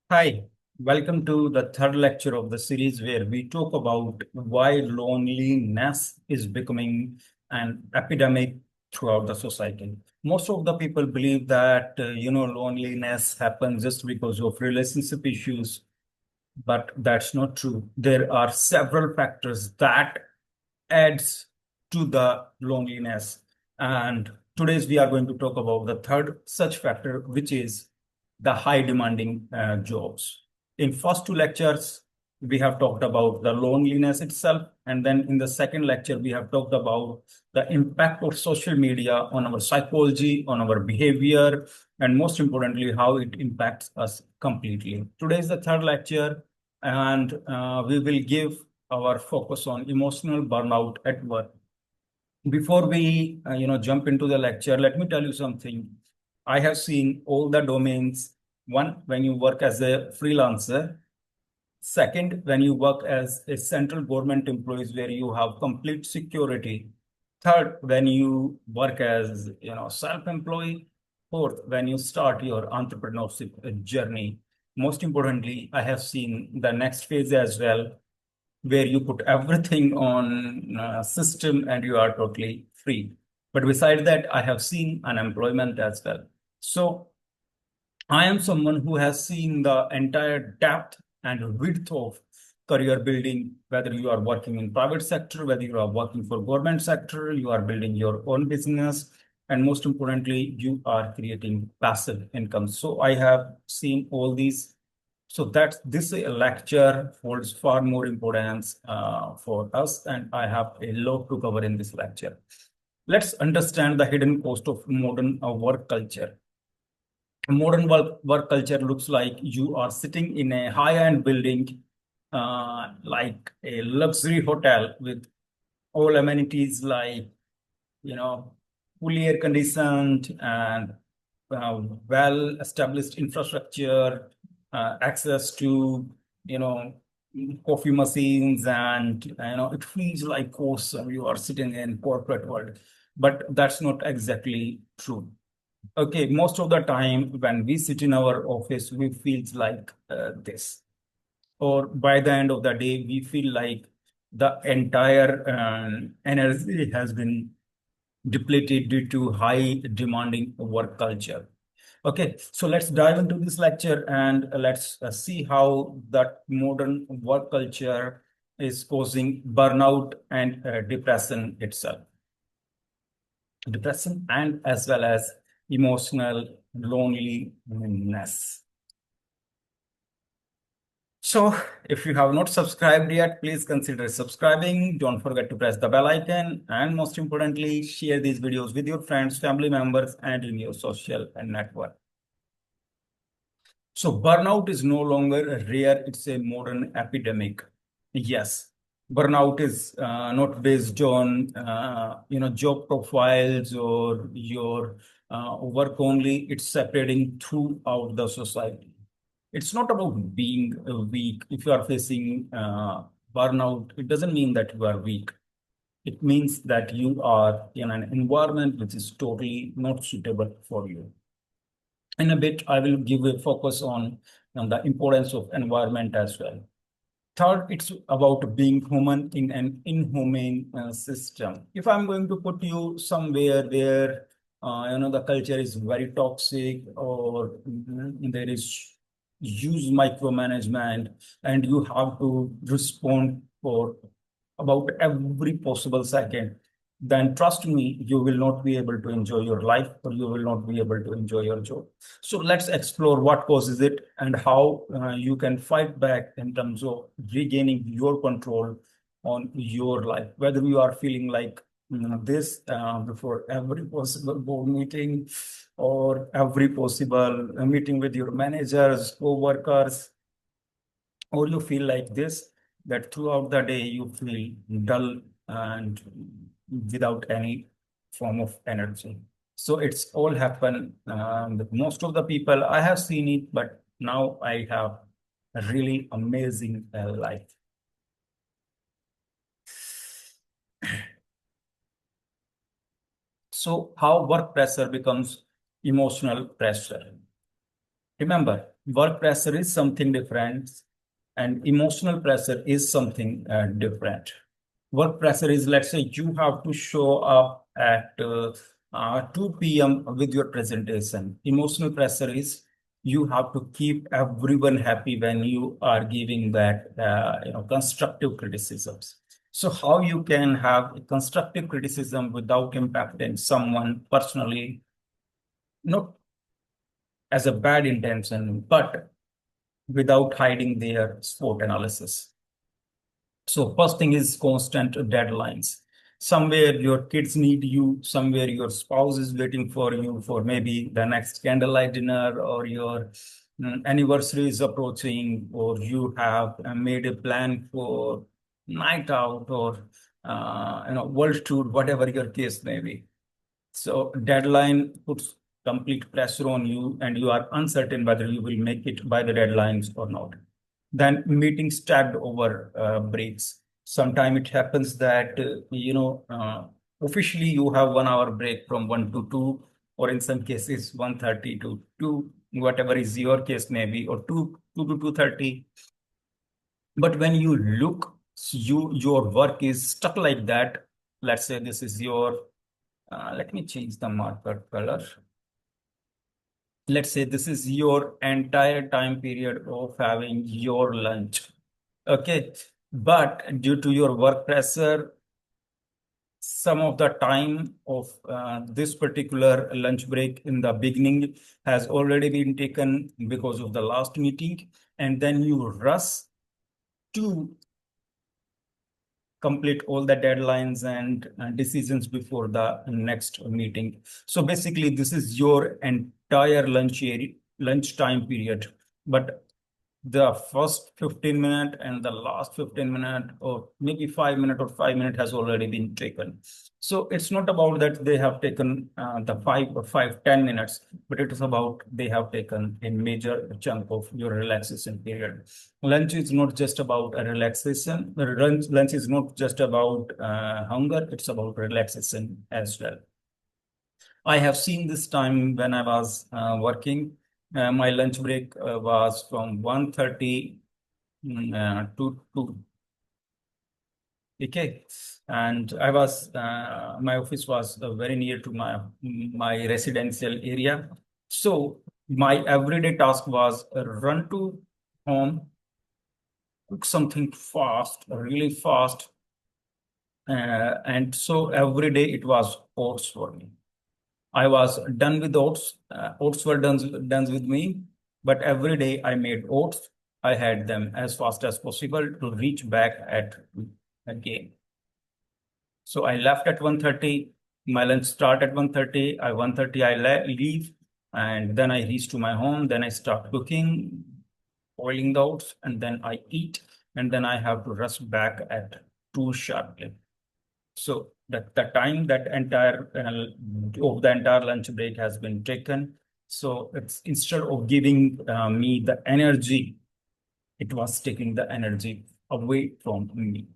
Hi, welcome to the third lecture of the series where we talk about why loneliness is becoming an epidemic throughout the society. Most of the people believe that loneliness happens just because of relationship issues, but that's not true. There are several factors that adds to the loneliness. And today's we are going to talk about the third such factor, which is the high demanding jobs. In first two lectures, we have talked about the loneliness itself. And then in the second lecture, we have talked about the impact of social media on our psychology, on our behavior, and most importantly, how it impacts us completely. Today is the third lecture, and we will give our focus on emotional burnout at work. Before we, jump into the lecture, let me tell you something. I have seen all the domains. One, when you work as a freelancer. Second, when you work as a central government employees where you have complete security. Third, when you work as, self-employed. Fourth, when you start your entrepreneurship journey. Most importantly, I have seen the next phase as well, where you put everything on system and you are totally free. But beside that, I have seen unemployment as well. So I am someone who has seen the entire depth and width of career building, whether you are working in private sector, whether you are working for government sector, you are building your own business, and most importantly, you are creating passive income. So I have seen all these. So that this lecture holds far more importance for us, and I have a lot to cover in this lecture. Let's understand the hidden cost of modern work culture. Modern work culture looks like you are sitting in a high-end building, like a luxury hotel with all amenities like, you know, fully air conditioned and well-established infrastructure, access to, you know, coffee machines, and, it feels like awesome. You are sitting in corporate world, but that's not exactly true. Okay, most of the time when we sit in our office, we feel like this. Or by the end of the day, we feel like the entire energy has been depleted due to high demanding work culture. Okay, so let's dive into this lecture and let's see how that modern work culture is causing burnout and depression itself. Depression and as well as emotional loneliness. So if you have not subscribed yet, please consider subscribing. Don't forget to press the bell icon. And most importantly, share these videos with your friends, family members, and in your social network. So burnout is no longer rare, it's a modern epidemic. Yes, burnout is not based on job profiles or your work only. It's separating throughout the society. It's not about being weak. If you are facing burnout, it doesn't mean that you are weak. It means that you are in an environment which is totally not suitable for you. In a bit, I will give a focus on the importance of environment as well. Third, it's about being human in an inhumane system. If I'm going to put you somewhere where the culture is very toxic, or there is huge micromanagement, and you have to respond for about every possible second, then trust me, you will not be able to enjoy your life, or you will not be able to enjoy your job. So let's explore what causes it and how you can fight back in terms of regaining your control on your life. Whether you are feeling like this before every possible board meeting, or every possible meeting with your managers, co-workers, or you feel like this, that throughout the day you feel dull and without any form of energy. So it's all happen with most of the people. I have seen it, but now I have a really amazing life. So how work pressure becomes emotional pressure. Remember, Work pressure is something different, and emotional pressure is something different. Work pressure is, let's say, you have to show up at 2 p.m. with your presentation. Emotional pressure is you have to keep everyone happy when you are giving that constructive criticisms. So how you can have a constructive criticism without impacting someone personally, not as a bad intention, but without hiding their sport analysis. So first thing is constant deadlines. Somewhere your kids need you, somewhere your spouse is waiting for you for maybe the next candlelight dinner, or your anniversary is approaching, or you have made a plan for night out, or world tour, whatever your case may be. So deadline puts complete pressure on you, and you are uncertain whether you will make it by the deadlines or not. Then meetings stacked over breaks. Sometimes it happens that officially you have 1 hour break from 1 to 2, or in some cases 1:30 to 2, whatever is your case maybe, or 2 to 2:30. But when you look, your work is stuck like that. Let's say this is your let me change the marker color. Let's say this is your entire time period of having your lunch. Okay. But due to your work pressure, some of the time of this particular lunch break in the beginning has already been taken because of the last meeting. And then you rush to complete all the deadlines and decisions before the next meeting. So basically, this is your entire lunch time period. But the first 15 minute and the last 15 minute, or maybe 5 minute or 5 minute, has already been taken. So it's not about that they have taken the 5 or 10 minutes, but it is about they have taken a major chunk of your relaxation period. Lunch is not just about a relaxation. Lunch is not just about hunger. It's about relaxation as well. I have seen this time when I was working. My lunch break was from 1:30 to 2. Okay. And my office was very near to my residential area. So my everyday task was run to home, cook something fast, really fast. And so every day it was oats for me. I was done with oats. Oats were done with me, but every day I made oats. I had them as fast as possible to reach back at again. So I left at 1:30. My lunch start at 1:30. I 1:30 I leave, and then I reach to my home. Then I start cooking, boiling the oats, and then I eat, and then I have to rush back at 2 sharply. So the time that entire of the entire lunch break has been taken. So it's instead of giving me the energy, it was taking the energy away from me.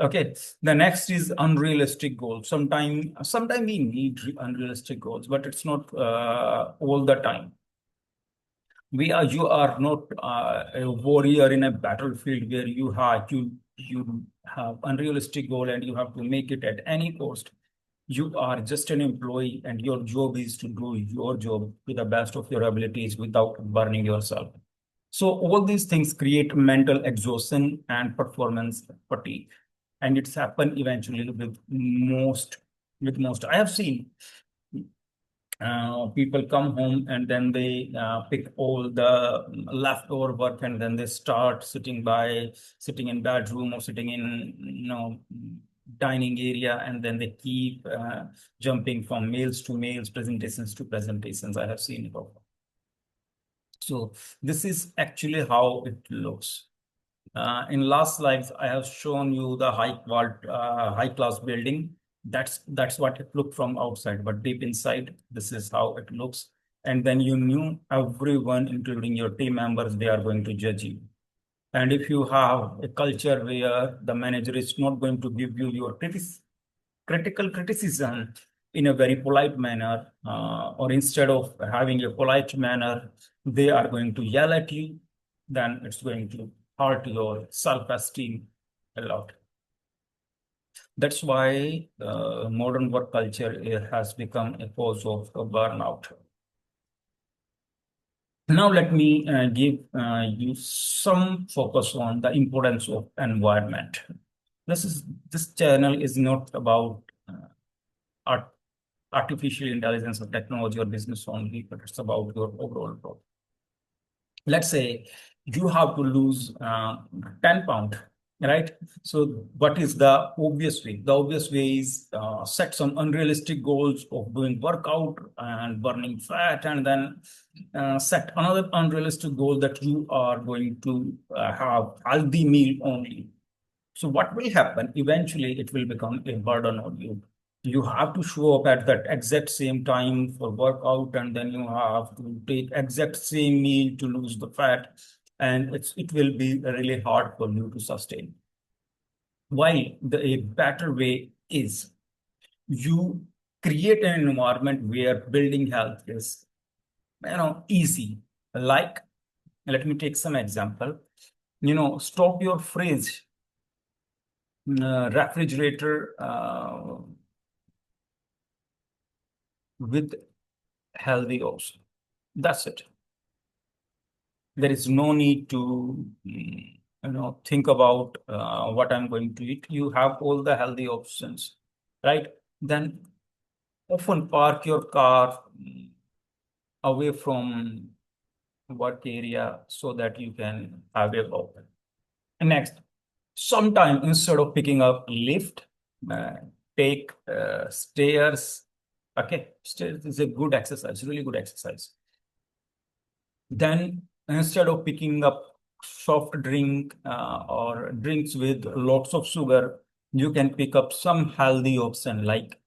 Okay. The next is unrealistic goals. Sometime we need unrealistic goals, but it's not all the time. You are not a warrior in a battlefield where you have unrealistic goal and you have to make it at any cost. You are just an employee, and your job is to do your job to the best of your abilities without burning yourself. So all these things create mental exhaustion and performance fatigue, and it's happened eventually with most. I have seen people come home, and then they pick all the leftover work, and then they start sitting in bedroom, or sitting in dining area, and then they keep jumping from mails to mails, presentations to presentations. I have seen it all. So this is actually how it looks. In last slides, I have shown you the high class building. That's what it looked from outside, but deep inside, this is how it looks. And then you knew everyone, including your team members, they are going to judge you. And if you have a culture where the manager is not going to give you your critical criticism, in a very polite manner, or instead of having a polite manner, they are going to yell at you, then it's going to hurt your self-esteem a lot. That's why modern work culture has become a cause of burnout. Now let me give you some focus on the importance of environment. This channel is not about art, artificial intelligence or technology or business only, but it's about your overall growth. Let's say you have to lose 10 pounds, right? So what is the obvious way? The obvious way is set some unrealistic goals of doing workout and burning fat, and then set another unrealistic goal that you are going to have healthy meal only. So what will happen? Eventually, it will become a burden on you. You have to show up at that exact same time for workout, and then you have to take exact same meal to lose the fat, and it will be really hard for you to sustain. While a better way is you create an environment where building health is, easy. Like, let me take some example. Stop your fridge, refrigerator with healthy option. That's it. There is no need to think about what I'm going to eat. You have all the healthy options, right? Then often park your car away from work area so that you can have a walk. Next, sometime instead of picking up lift, uh, take stairs. Okay, stairs is a good exercise, really good exercise. Then instead of picking up soft drink or drinks with lots of sugar, you can pick up some healthy option like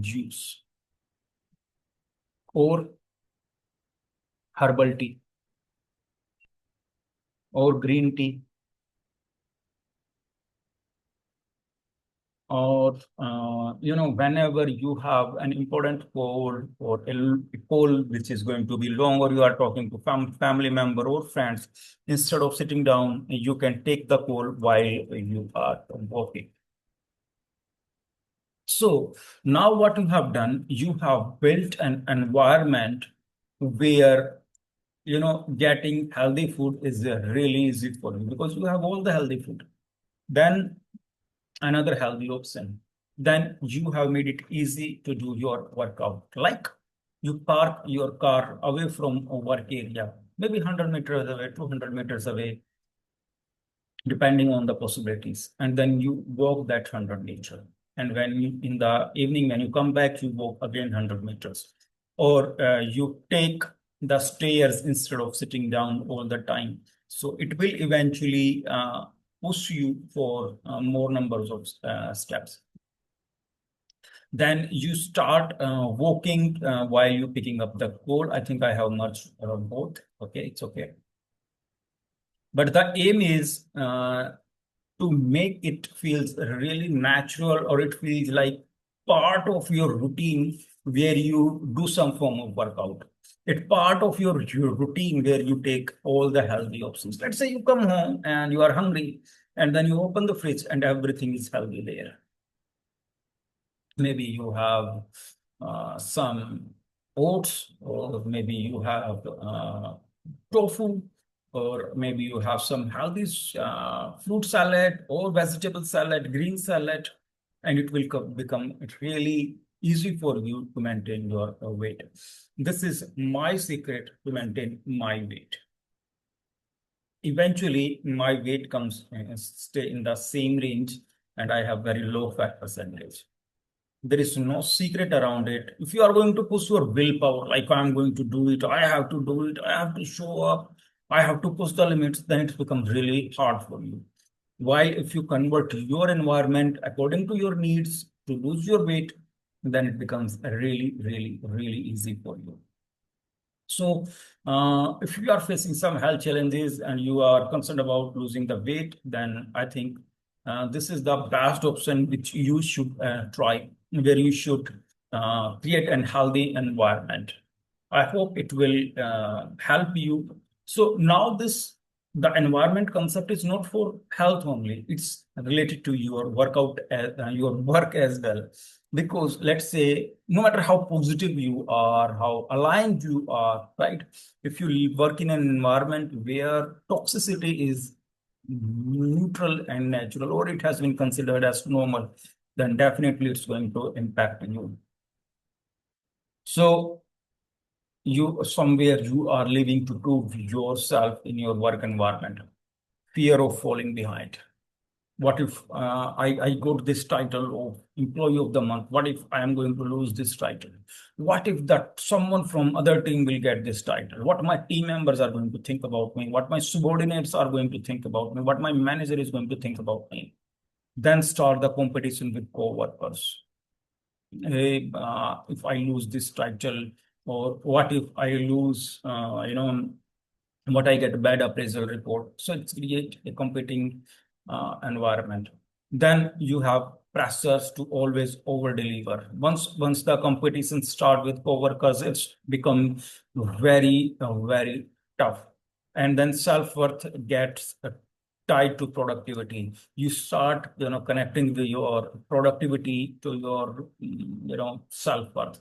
juice or herbal tea or green tea, or whenever you have an important call or a call which is going to be long, or you are talking to family member or friends, instead of sitting down, you can take the call while you are walking. So now what you have done, you have built an environment where getting healthy food is really easy for you because you have all the healthy food. Then another healthy option. Then you have made it easy to do your workout. Like you park your car away from a work area, maybe 100 meters away, 200 meters away, depending on the possibilities. And then you walk that 100 meters. And when you, in the evening, when you come back, you walk again 100 meters. Or you take the stairs instead of sitting down all the time. So it will eventually push you for more numbers of steps. Then you start walking while you're picking up the code. I think I have merged both. Okay, it's okay. But the aim is to make it feels really natural, or it feels like part of your routine where you do some form of workout. It's part of your routine where you take all the healthy options. Let's say you come home and you are hungry, and then you open the fridge and everything is healthy there. Maybe you have some oats, or maybe you have tofu, or maybe you have some healthy fruit salad or vegetable salad, green salad, and it will become really easy for you to maintain your weight. This is my secret to maintain my weight. Eventually, my weight comes stay in the same range, and I have very low fat percentage. There is no secret around it. If you are going to push your willpower, like I'm going to do it, I have to do it, I have to show up, I have to push the limits, then it becomes really hard for you. While if you convert your environment according to your needs to lose your weight, then it becomes really, really, really easy for you. So, if you are facing some health challenges and you are concerned about losing the weight, then I think this is the best option which you should try, where you should create an healthy environment. I hope it will help you. So now the environment concept is not for health only. It's related to your your work as well. Because let's say, no matter how positive you are, how aligned you are, right? If you work in an environment where toxicity is neutral and natural, or it has been considered as normal, then definitely it's going to impact you. So you are living to prove yourself in your work environment. Fear of falling behind. What if I got this title of employee of the month? What if I am going to lose this title? What if that someone from other team will get this title? What my team members are going to think about me? What my subordinates are going to think about me? What my manager is going to think about me? Then start the competition with co-workers. Hey, if I lose this title, or what if I lose, what I get a bad appraisal report. So it's create a competing environment. Then you have pressures to always over deliver. Once the competition start with coworkers, it's become very tough. And then self-worth gets tied to productivity. You start, connecting your productivity to your, self-worth.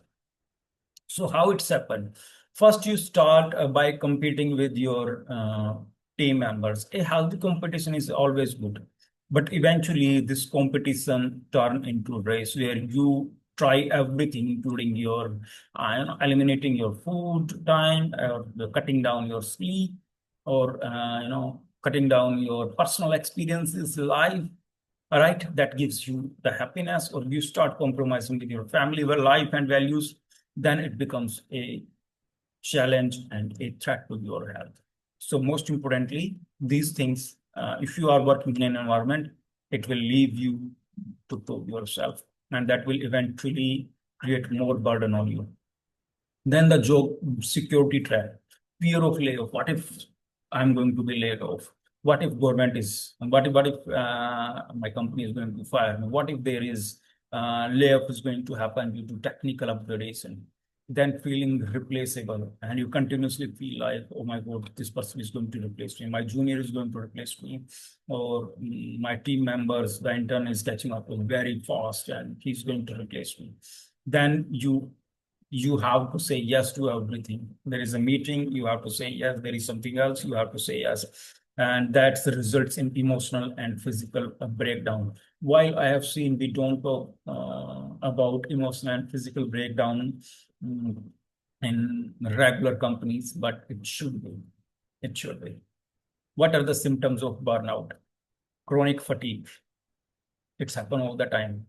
So how it's happened? First, you start by competing with your team members. A healthy competition is always good, but eventually this competition turn into race where you try everything, including your eliminating your food time, or cutting down your sleep, or cutting down your personal experiences, life. All right, that gives you the happiness, or you start compromising with your family, where life and values, then it becomes a challenge and a threat to your health. So most importantly, these things, if you are working in an environment, it will leave you to prove yourself, and that will eventually create more burden on you. Then the job security trap, fear of layoff. What if I'm going to be laid off? What if government is, what if my company is going to fire me? What if there is layoff is going to happen due to technical upgradation? Then feeling replaceable, and you continuously feel like, oh my God, this person is going to replace me. My junior is going to replace me, or my team members, the intern is catching up very fast, and he's going to replace me. Then you have to say yes to everything. There is a meeting, you have to say yes. There is something else, you have to say yes. And that results in emotional and physical breakdown. While I have seen we don't talk about emotional and physical breakdown in regular companies, but it should be. It should be. What are the symptoms of burnout? Chronic fatigue. It's happen all the time.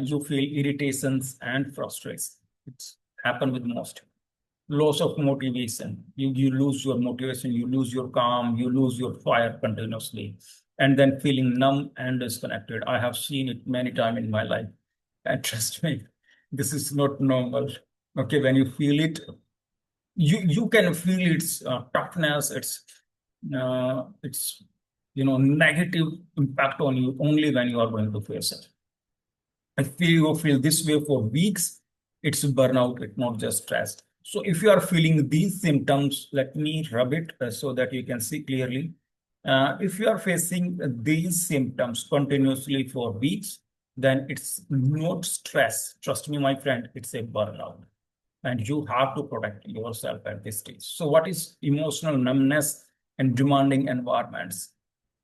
You feel irritations and frustrations. It's happen with most. Loss of motivation. You lose your motivation, you lose your calm, you lose your fire continuously. And then feeling numb and disconnected. I have seen it many times in my life. And trust me, this is not normal. Okay, when you feel it, you can feel its toughness, its negative impact on you only when you are going to face it. If you feel this way for weeks, it's burnout, it's not just stress. So if you are feeling these symptoms, let me rub it so that you can see clearly. If you are facing these symptoms continuously for weeks, then it's not stress. Trust me, my friend, it's a burnout. And you have to protect yourself at this stage. So what is emotional numbness and demanding environments?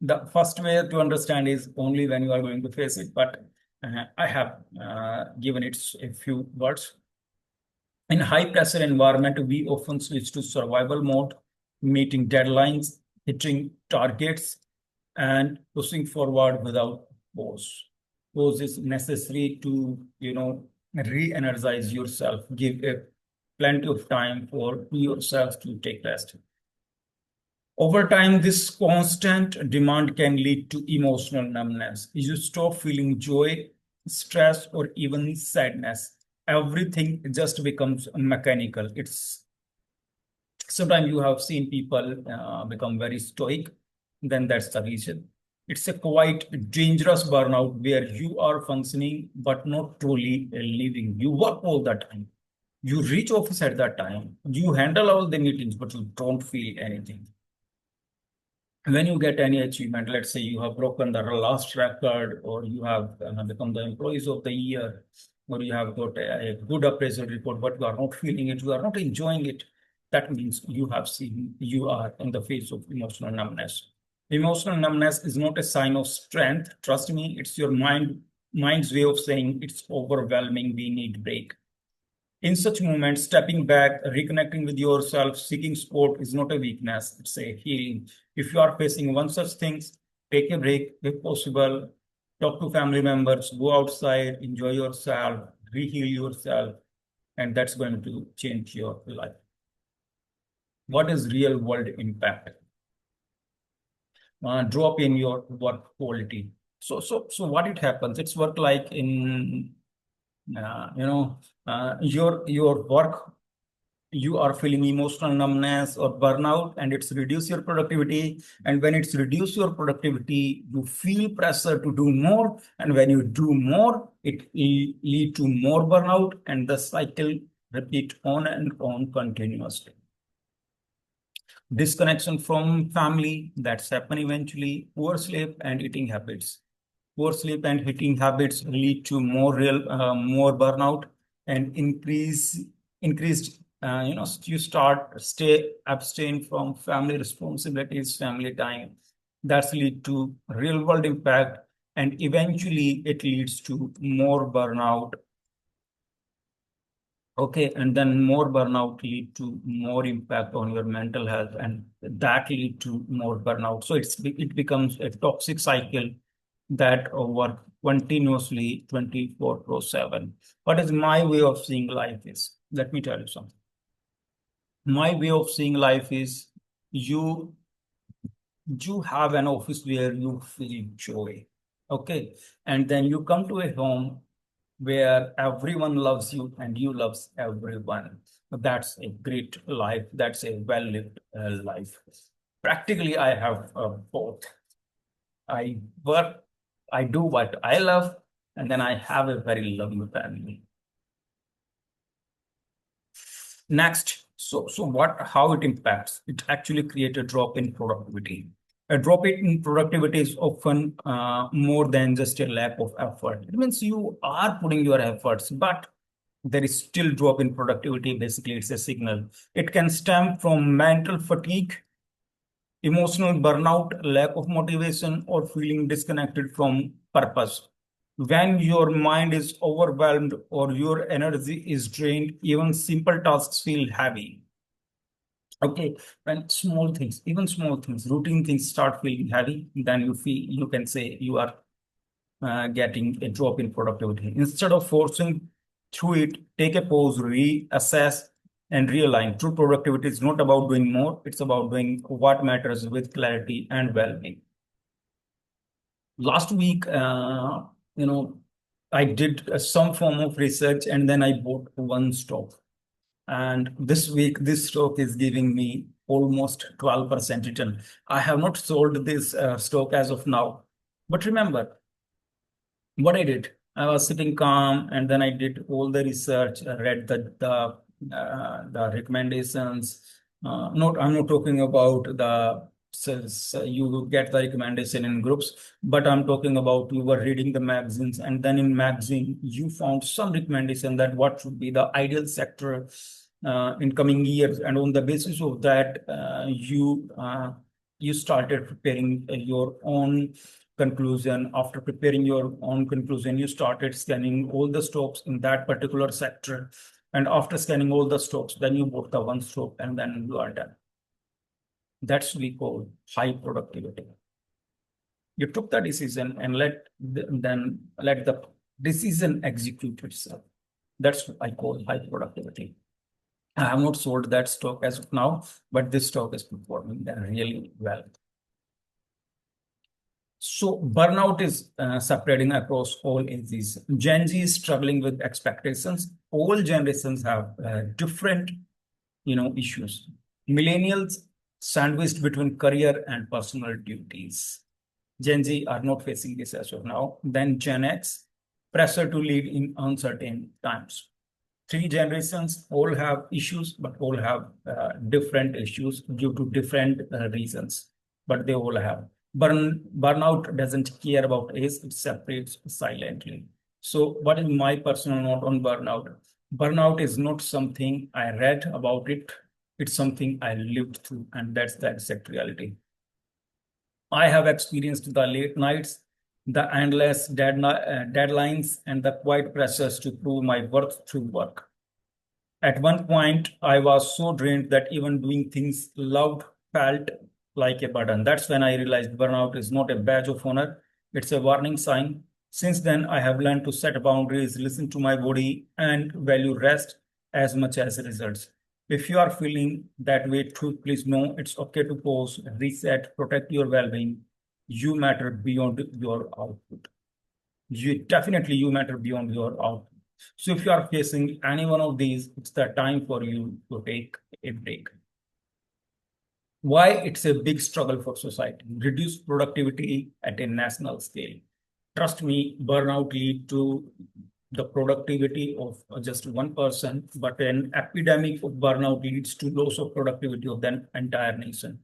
The first way to understand is only when you are going to face it, but I have given it a few words. In high pressure environment, we often switch to survival mode, meeting deadlines, hitting targets, and pushing forward without pause. Pause is necessary to, re-energize yourself, give a plenty of time for yourself to take rest. Over time, this constant demand can lead to emotional numbness. You stop feeling joy, stress, or even sadness. Everything just becomes mechanical. It's sometimes you have seen people become very stoic, then that's the reason. It's a quite dangerous burnout where you are functioning but not truly living. You work all the time. You reach office at that time. You handle all the meetings, but you don't feel anything. When you get any achievement, let's say you have broken the last record, or you have become the employees of the year, or you have got a good appraisal report, but you are not feeling it, you are not enjoying it, that means you are in the phase of emotional numbness. Emotional numbness is not a sign of strength. Trust me, it's your mind's way of saying it's overwhelming. We need break. In such moments, stepping back, reconnecting with yourself, seeking support is not a weakness, it's a healing. If you are facing one such things, take a break if possible, talk to family members, go outside, enjoy yourself, reheal yourself, and that's going to change your life. What is real world impact? Drop in your work quality. So what it happens? It's work like in you know your work, you are feeling emotional numbness or burnout, and it's reduce your productivity. And when it's reduce your productivity, you feel pressure to do more, and when you do more, it will lead to more burnout, and the cycle repeat on and on continuously. Disconnection from family, that's happen eventually. Poor sleep and eating habits. Poor sleep and eating habits lead to more burnout and increased. You stay abstain from family responsibilities, family time. That's lead to real world impact, and eventually it leads to more burnout. Okay, and then more burnout lead to more impact on your mental health, and that lead to more burnout. So it becomes a toxic cycle that work continuously 24/7. What is my way of seeing life is? Let me tell you something. My way of seeing life is you you have an office where you feel joy. Okay, and then you come to a home where everyone loves you and you loves everyone. That's a great life. That's a well-lived life. Practically, I have both. I work, I do what I love, and then I have a very loving family. Next, how it impacts? It actually creates a drop in productivity. A drop in productivity is often more than just a lack of effort. It means you are putting your efforts, but there is still drop in productivity. Basically, it's a signal. It can stem from mental fatigue, emotional burnout, lack of motivation, or feeling disconnected from purpose. When your mind is overwhelmed or your energy is drained, even simple tasks feel heavy. Okay, when even small things, routine things start feeling heavy, then you can say you are getting a drop in productivity. Instead of forcing through it, take a pause, reassess, and realign. True productivity is not about doing more, it's about doing what matters with clarity and well-being. Last week, you know, I did some form of research, and then I bought one stock. And this week, this stock is giving me almost 12% return. I have not sold this stock as of now. But remember, what I did, I was sitting calm, and then I did all the research, read the recommendations. I'm not talking about the you get the recommendation in groups, but I'm talking about you were reading the magazines, and then in magazine you found some recommendation that what should be the ideal sector in coming years, and on the basis of that, you started preparing your own conclusion. After preparing your own conclusion, you started scanning all the stocks in that particular sector. And after scanning all the stocks, then you bought the one stock, and then you are done. That's we call high productivity. You took the decision and then let the decision execute itself. That's what I call high productivity. I have not sold that stock as of now, but this stock is performing really well. So burnout is spreading across all ages. Gen Z is struggling with expectations. All generations have different, issues. Millennials sandwiched between career and personal duties. Gen Z are not facing this as of now. Then Gen X, pressure to lead in uncertain times. Three generations all have issues, but all have different issues due to different reasons. But they all have. Burnout doesn't care about age, it separates silently. So, what is my personal note on burnout? Burnout is not something I read about it, it's something I lived through, and that's the exact reality. I have experienced the late nights, the endless deadlines, and the quiet pressures to prove my worth through work. At one point, I was so drained that even doing things loved felt like a burden. That's when I realized burnout is not a badge of honor, it's a warning sign. Since then, I have learned to set boundaries, listen to my body, and value rest as much as results. If you are feeling that way too, please know it's okay to pause, reset, protect your well being. You matter beyond your output. You matter beyond your output. So if you are facing any one of these, it's the time for you to take a break. Why it's a big struggle for society? Reduce productivity at a national scale. Trust me, burnout lead to the productivity of just one person, but an epidemic of burnout leads to loss of productivity of the entire nation.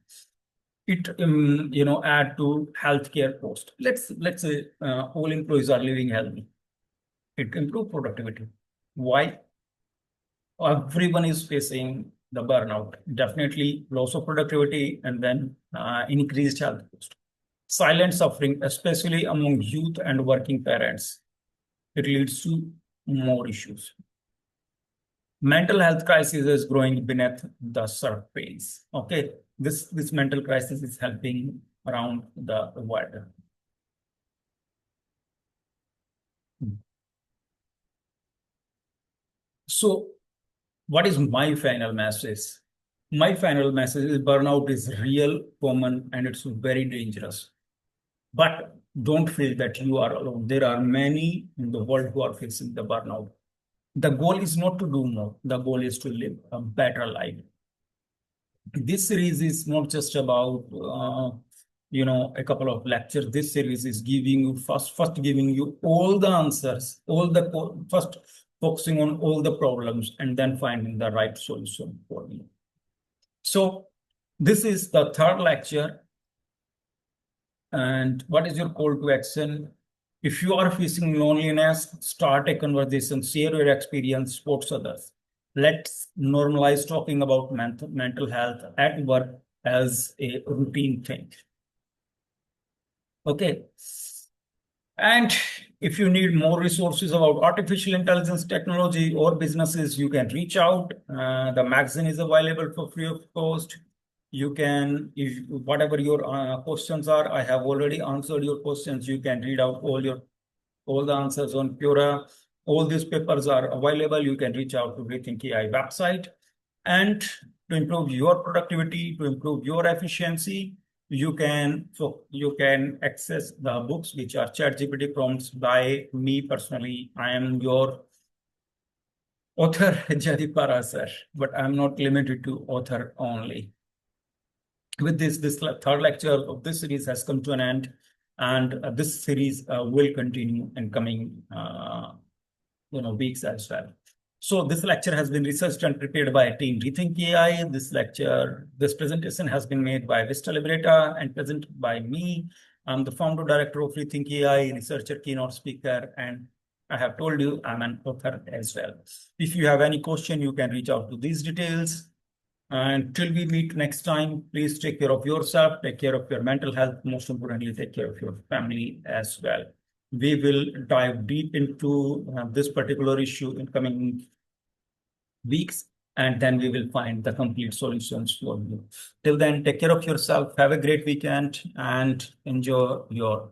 It add to healthcare cost. Let's say all employees are living healthy. It improve productivity. Why? Everyone is facing the burnout. Definitely loss of productivity and then increased health cost. Silent suffering, especially among youth and working parents. It leads to more issues. Mental health crisis is growing beneath the surface. Okay, this mental crisis is helping around the world. So, what is my final message? My final message is burnout is real, common, and it's very dangerous. But don't feel that you are alone. There are many in the world who are facing the burnout. The goal is not to do more. The goal is to live a better life. This series is not just about a couple of lectures. This series is giving you first giving you all the answers, first focusing on all the problems, and then finding the right solution for you. So this is the third lecture. And what is your call to action? If you are facing loneliness, start a conversation, share your experience, support others. Let's normalize talking about mental health at work as a routine thing. Okay. And if you need more resources about artificial intelligence technology or businesses, you can reach out. The magazine is available for free of cost. You can, if whatever your questions are, I have already answered your questions. You can read out all the answers on Pura. All these papers are available. You can reach out to ReThynk AI website. And to improve your productivity, to improve your efficiency, you can access the books which are ChatGPT prompts by me personally. I am your author, Jaideep Parashar, but I'm not limited to author only. With this third lecture of this series has come to an end, and this series will continue in coming weeks as well. So this lecture has been researched and prepared by team ReThynk AI. This presentation has been made by Vista Libreta and presented by me. I'm the founder director of ReThynk AI, researcher, keynote speaker, and I have told you I'm an author as well. If you have any question, you can reach out to these details. And till we meet next time, please take care of yourself, take care of your mental health, most importantly, take care of your family as well. We will dive deep into this particular issue in coming weeks, and then we will find the complete solutions for you. Till then, take care of yourself, have a great weekend, and enjoy your